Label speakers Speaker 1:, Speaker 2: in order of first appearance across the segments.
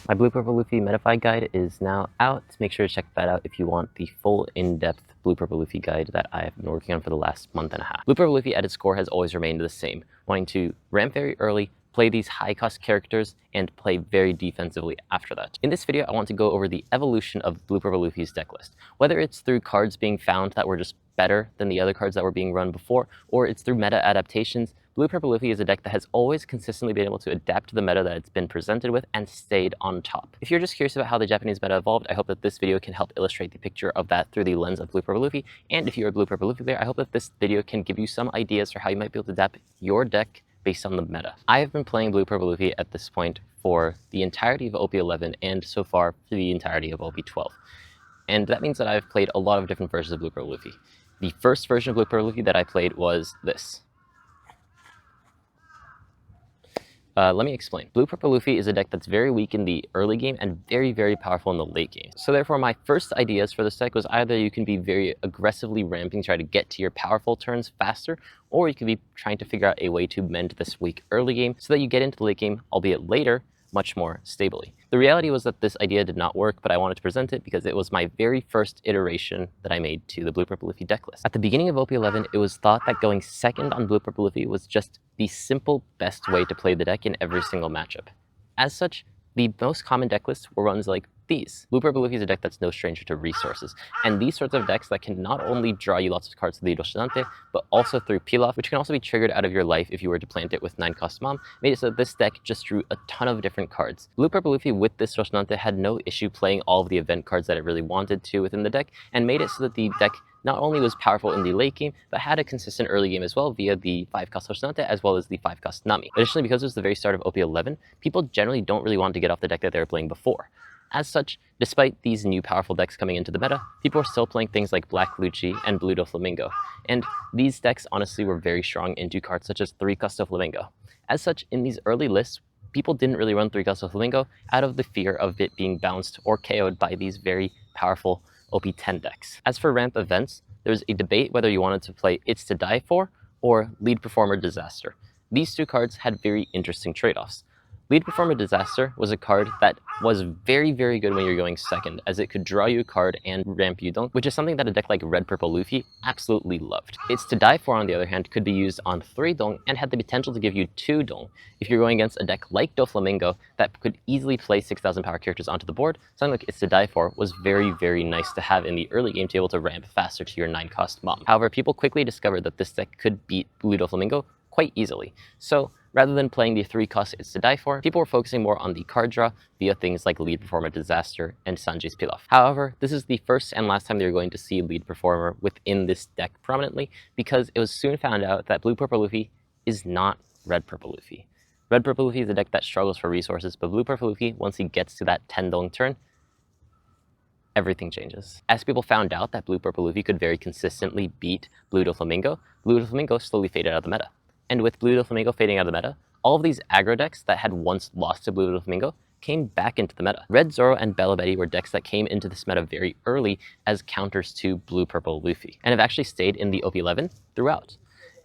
Speaker 1: My Blue Purple Luffy Metafy guide is now out. Make sure to check that out if you want the full in-depth Blue Purple Luffy guide that I have been working on for the last month and a half. Blue Purple Luffy at its core has always remained the same, wanting to ramp very early, play these high-cost characters, and play very defensively after that. In this video, I want to go over the evolution of Blue Purple Luffy's deck list. Whether it's through cards being found that were just better than the other cards that were being run before, or it's through meta adaptations, Blue Purple Luffy is a deck that has always consistently been able to adapt to the meta that it's been presented with and stayed on top. If you're just curious about how the Japanese meta evolved, I hope that this video can help illustrate the picture of that through the lens of Blue Purple Luffy. And if you're a Blue Purple Luffy player, I hope that this video can give you some ideas for how you might be able to adapt your deck based on the meta. I have been playing Blue Purple Luffy at this point for the entirety of OP11 and so far for the entirety of OP12. And that means that I've played a lot of different versions of Blue Purple Luffy. The first version of Blue Purple Luffy that I played was this. Let me explain. Blue Purple Luffy is a deck that's very weak in the early game and very, very powerful in the late game. So therefore, my first ideas for this deck was either you can be very aggressively ramping, try to get to your powerful turns faster, or you could be trying to figure out a way to mend this weak early game so that you get into the late game, albeit later, much more stably. The reality was that this idea did not work, but I wanted to present it because it was my very first iteration that I made to the Blue Purple Luffy deck list. At the beginning of OP11, it was thought that going second on Blue Purple Luffy was just the simple best way to play the deck in every single matchup. As such, the most common deck lists were ones like these. Blue Purple Luffy is a deck that's no stranger to resources, and these sorts of decks that can not only draw you lots of cards through the Roshinante, but also through Pilaf, which can also be triggered out of your life if you were to plant it with 9-cost Mom, made it so that this deck just drew a ton of different cards. Blue Purple Luffy with this Roshinante had no issue playing all of the event cards that it really wanted to within the deck, and made it so that the deck not only was powerful in the late game, but had a consistent early game as well via the 5-cost Roshinante as well as the 5-cost Nami. Additionally, because it was the very start of OP11, people generally don't really want to get off the deck that they were playing before. As such, despite these new powerful decks coming into the meta, people are still playing things like Black Lucci and Blue Doflamingo, and these decks honestly were very strong into cards such as 3-cost Doflamingo. As such, in these early lists, people didn't really run 3-cost Doflamingo out of the fear of it being bounced or KO'd by these very powerful OP10 decks. As for ramp events, there's a debate whether you wanted to play It's to Die For or Lead Performer Disaster. These two cards had very interesting trade-offs. Lead Performer Disaster was a card that was very, very good when you're going second, as it could draw you a card and ramp you Dong, which is something that a deck like Red Purple Luffy absolutely loved. It's to Die For, on the other hand, could be used on 3 Dong and had the potential to give you 2 Dong if you're going against a deck like Doflamingo that could easily play 6,000 power characters onto the board. Something like It's to Die For was very, very nice to have in the early game to be able to ramp faster to your 9-cost Mom. However, people quickly discovered that this deck could beat Blue Doflamingo quite easily. So rather than playing the 3-cost It's to Die For, people were focusing more on the card draw via things like Lead Performer Disaster and Sanji's Pilaf. However, this is the first and last time you're going to see Lead Performer within this deck prominently, because it was soon found out that Blue Purple Luffy is not Red Purple Luffy. Red Purple Luffy is a deck that struggles for resources, but Blue Purple Luffy, once he gets to that 10 Dong turn, everything changes. As people found out that Blue Purple Luffy could very consistently beat Blue Doflamingo, Blue Doflamingo slowly faded out of the meta. And with Blue Doflamingo fading out of the meta, all of these aggro decks that had once lost to Blue Doflamingo came back into the meta. Red Zoro and Bella Betty were decks that came into this meta very early as counters to Blue Purple Luffy, and have actually stayed in the OP11 throughout.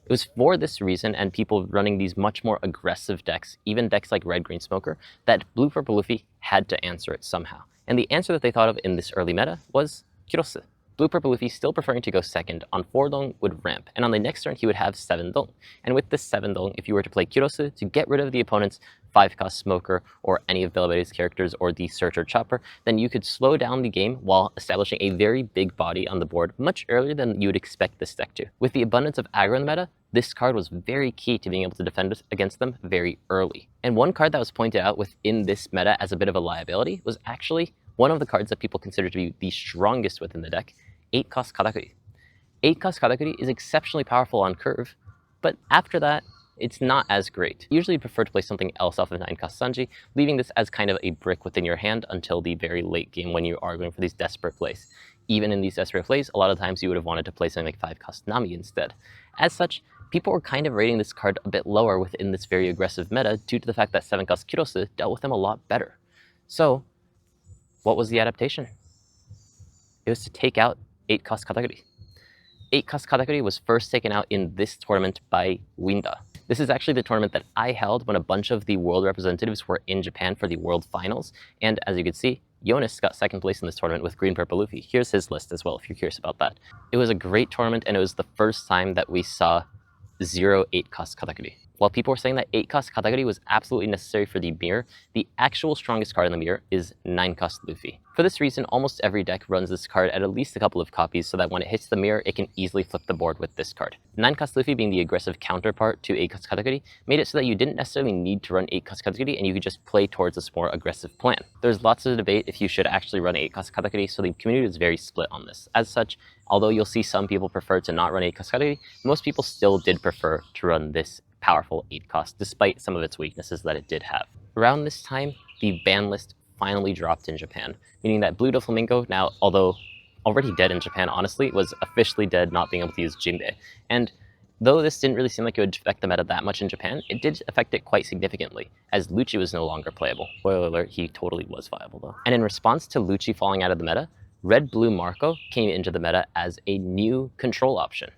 Speaker 1: It was for this reason, and people running these much more aggressive decks, even decks like Red Green Smoker, that Blue Purple Luffy had to answer it somehow. And the answer that they thought of in this early meta was Kirosu. Blue Purple Luffy, still preferring to go second, on 4 Dong would ramp, and on the next turn he would have 7 Dong. And with this 7 Dong, if you were to play Kirosu to get rid of the opponent's 5-cost Smoker or any of Bella Betty's characters or the Searcher Chopper, then you could slow down the game while establishing a very big body on the board much earlier than you would expect this deck to. With the abundance of aggro in the meta, this card was very key to being able to defend against them very early. And one card that was pointed out within this meta as a bit of a liability was actually one of the cards that people consider to be the strongest within the deck, 8-cost Katakuri. 8-cost Katakuri is exceptionally powerful on curve, but after that, it's not as great. Usually you prefer to play something else off of 9-cost Sanji, leaving this as kind of a brick within your hand until the very late game when you are going for these desperate plays. Even in these desperate plays, a lot of times you would have wanted to play something like 5-cost Nami instead. As such, people were kind of rating this card a bit lower within this very aggressive meta due to the fact that 7-cost Kirosu dealt with them a lot better. So, what was the adaptation? It was to take out 8-cost Katakuri. 8-cost Katakuri was first taken out in this tournament by Winda. This is actually the tournament that I held when a bunch of the world representatives were in Japan for the world finals, and as you can see, Jonas got second place in this tournament with green purple Luffy. Here's his list as well if you're curious about that. It was a great tournament, and it was the first time that we saw 8 cost Katakuri. While people were saying that 8 cost Katakuri was absolutely necessary for the mirror, the actual strongest card in the mirror is 9 cost Luffy. For this reason, almost every deck runs this card at least a couple of copies so that when it hits the mirror, it can easily flip the board with this card. 9 cost Luffy being the aggressive counterpart to 8 cost Katakuri made it so that you didn't necessarily need to run 8 cost Katakuri and you could just play towards this more aggressive plan. There's lots of debate if you should actually run 8 cost Katakuri, so the community is very split on this. As such, although you'll see some people prefer to not run 8 cost Katakuri, most people still did prefer to run this powerful 8 cost, despite some of its weaknesses that it did have. Around this time, the ban list finally dropped in Japan, meaning that Blue Doflamingo, now although already dead in Japan, honestly, was officially dead not being able to use Jinbei. And though this didn't really seem like it would affect the meta that much in Japan, it did affect it quite significantly, as Lucci was no longer playable. Spoiler alert, he totally was viable though. And in response to Lucci falling out of the meta, Red Blue Marco came into the meta as a new control option.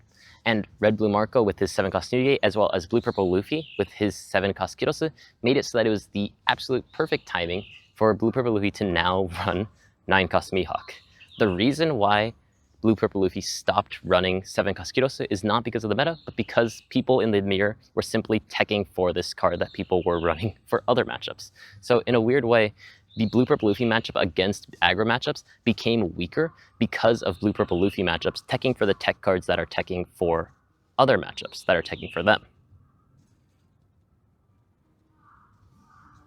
Speaker 1: And Red Blue Marco with his 7 cost Nugget, as well as Blue Purple Luffy with his 7 cost Kirose, made it so that it was the absolute perfect timing for Blue Purple Luffy to now run 9 cost Mihawk. The reason why Blue Purple Luffy stopped running 7 cost Kirose is not because of the meta, but because people in the mirror were simply teching for this card that people were running for other matchups. So in a weird way, the Blue Purple Luffy matchup against Aggro matchups became weaker because of Blue Purple Luffy matchups teching for the tech cards that are teching for other matchups that are teching for them.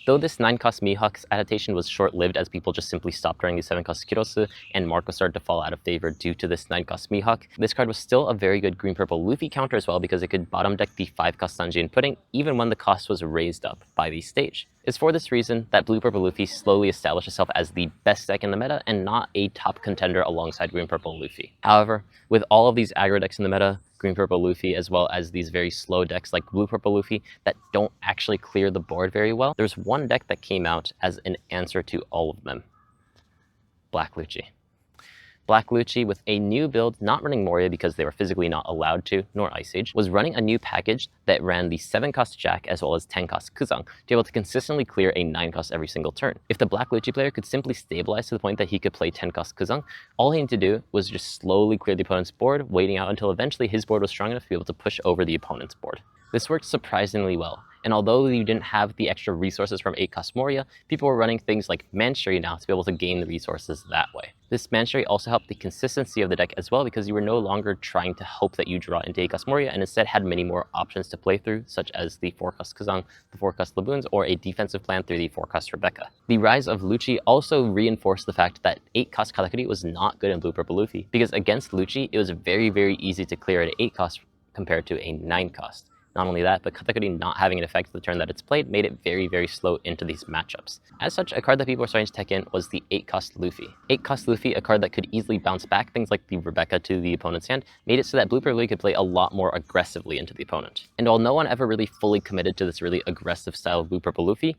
Speaker 1: Though this 9 cost Mihawk's adaptation was short-lived as people just simply stopped running the 7 cost Kirose and Marco started to fall out of favor due to this 9 cost Mihawk, this card was still a very good green-purple Luffy counter as well because it could bottom deck the 5 cost Sanji and Pudding even when the cost was raised up by the stage. It's for this reason that Blue Purple Luffy slowly established itself as the best deck in the meta and not a top contender alongside Green Purple Luffy. However, with all of these aggro decks in the meta, Green Purple Luffy, as well as these very slow decks like Blue Purple Luffy that don't actually clear the board very well, there's one deck that came out as an answer to all of them. Black Lucci. Black Lucci, with a new build, not running Moria because they were physically not allowed to, nor Ice Age, was running a new package that ran the 7 cost Jack as well as 10 cost Kuzang to be able to consistently clear a 9 cost every single turn. If the Black Lucci player could simply stabilize to the point that he could play 10 cost Kuzang, all he needed to do was just slowly clear the opponent's board, waiting out until eventually his board was strong enough to be able to push over the opponent's board. This worked surprisingly well, and although you didn't have the extra resources from 8 cost Moria, people were running things like Manchery now to be able to gain the resources that way. This Manchery also helped the consistency of the deck as well because you were no longer trying to hope that you draw into 8 cost Moria and instead had many more options to play through, such as the 4 cost Kazang, the 4 cost Laboons, or a defensive plan through the 4 cost Rebecca. The rise of Lucci also reinforced the fact that 8 cost Katakuri was not good in Blue Purple Luffy because against Lucci, it was very easy to clear at 8 cost compared to a 9 cost. Not only that, but Katakuri not having an effect the turn that it's played made it very slow into these matchups. As such, a card that people were starting to tech in was the 8 cost Luffy. 8 cost Luffy, a card that could easily bounce back things like the Rebecca to the opponent's hand, made it so that Blue Purple Luffy could play a lot more aggressively into the opponent. And while no one ever really fully committed to this really aggressive style of Blue Purple Luffy,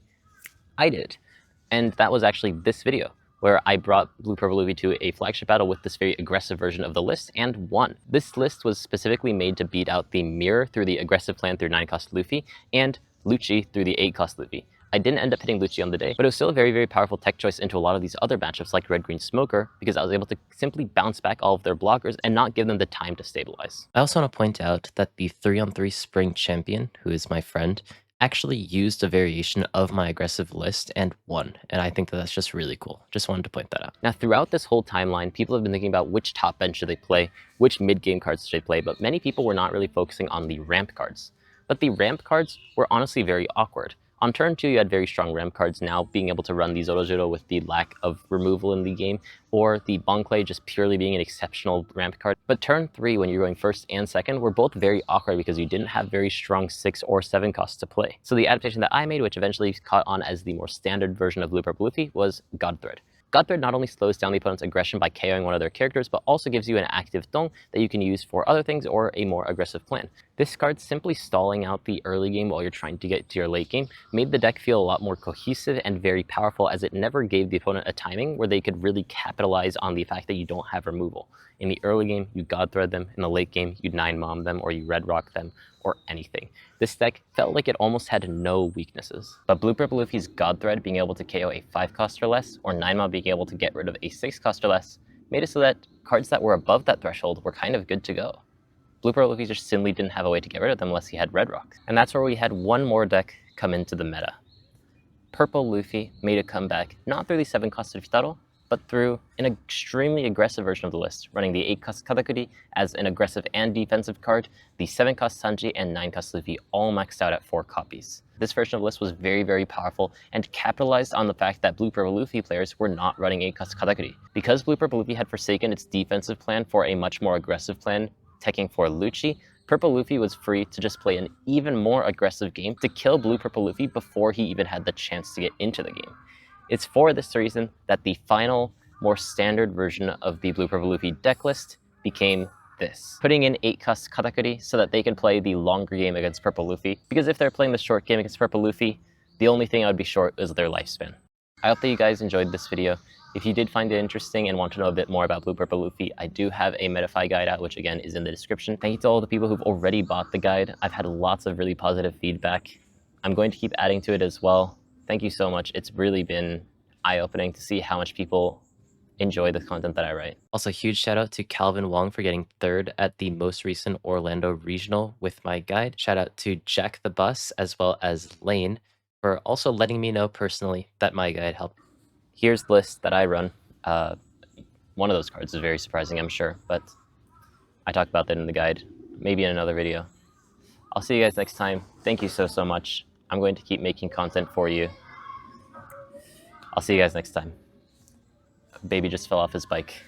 Speaker 1: I did. And that was actually this video, where I brought Blue Purple Luffy to a flagship battle with this very aggressive version of the list and won. This list was specifically made to beat out the Mirror through the aggressive plan through 9 cost Luffy and Lucci through the 8 cost Luffy. I didn't end up hitting Lucci on the day, but it was still a very powerful tech choice into a lot of these other matchups like Red Green Smoker because I was able to simply bounce back all of their blockers and not give them the time to stabilize. I also want to point out that the 3-on-3 Spring Champion, who is my friend, actually used a variation of my aggressive list and won, and I think that that's just really cool. Just wanted to point that out. Now, throughout this whole timeline, people have been thinking about which top end should they play, which mid-game cards should they play, but many people were not really focusing on the ramp cards. But the ramp cards were honestly very awkward. On turn 2, you had very strong ramp cards now, being able to run the Zorojiro with the lack of removal in the game, or the Bonclay just purely being an exceptional ramp card. But turn 3, when you're going first and second, were both very awkward because you didn't have very strong 6 or 7 costs to play. So the adaptation that I made, which eventually caught on as the more standard version of Blue Purple Luffy, was God Thread. God Thread not only slows down the opponent's aggression by KOing one of their characters, but also gives you an active Dong that you can use for other things or a more aggressive plan. This card simply stalling out the early game while you're trying to get to your late game made the deck feel a lot more cohesive and very powerful as it never gave the opponent a timing where they could really capitalize on the fact that you don't have removal. In the early game, you God Thread them. In the late game, you 9-mom them or you Red Rock them, or anything. This deck felt like it almost had no weaknesses. But Blue Purple Luffy's God Thread being able to KO a 5 cost or less, or 9 being able to get rid of a 6 cost or less, made it so that cards that were above that threshold were kind of good to go. Blue Purple Luffy just simply didn't have a way to get rid of them unless he had Red Rock. And that's where we had one more deck come into the meta. Purple Luffy made a comeback, not through the 7 cost of Hitaro, but through an extremely aggressive version of the list, running the 8 cost Katakuri as an aggressive and defensive card, the 7 cost Sanji and 9 cost Luffy all maxed out at 4 copies. This version of the list was very, very powerful and capitalized on the fact that Blue Purple Luffy players were not running 8 cost Katakuri. Because Blue Purple Luffy had forsaken its defensive plan for a much more aggressive plan, teching for Lucci, Purple Luffy was free to just play an even more aggressive game to kill Blue Purple Luffy before he even had the chance to get into the game. It's for this reason that the final, more standard version of the Blue Purple Luffy deck list became this. Putting in 8 cost Katakuri so that they can play the longer game against Purple Luffy, because if they're playing the short game against Purple Luffy, the only thing I would be short is their lifespan. I hope that you guys enjoyed this video. If you did find it interesting and want to know a bit more about Blue Purple Luffy, I do have a Metafy guide out, which again is in the description. Thank you to all the people who've already bought the guide. I've had lots of really positive feedback. I'm going to keep adding to it as well. Thank you so much. It's really been eye-opening to see how much people enjoy the content that I write. Also, huge shout out to Calvin Wong for getting 3rd at the most recent Orlando Regional with my guide. Shout out to Jack the Bus as well as Lane for also letting me know personally that my guide helped. Here's the list that I run. One of those cards is very surprising, I'm sure, but I talk about that in the guide, maybe in another video. I'll see you guys next time. Thank you so much. I'm going to keep making content for you. I'll see you guys next time. Baby just fell off his bike.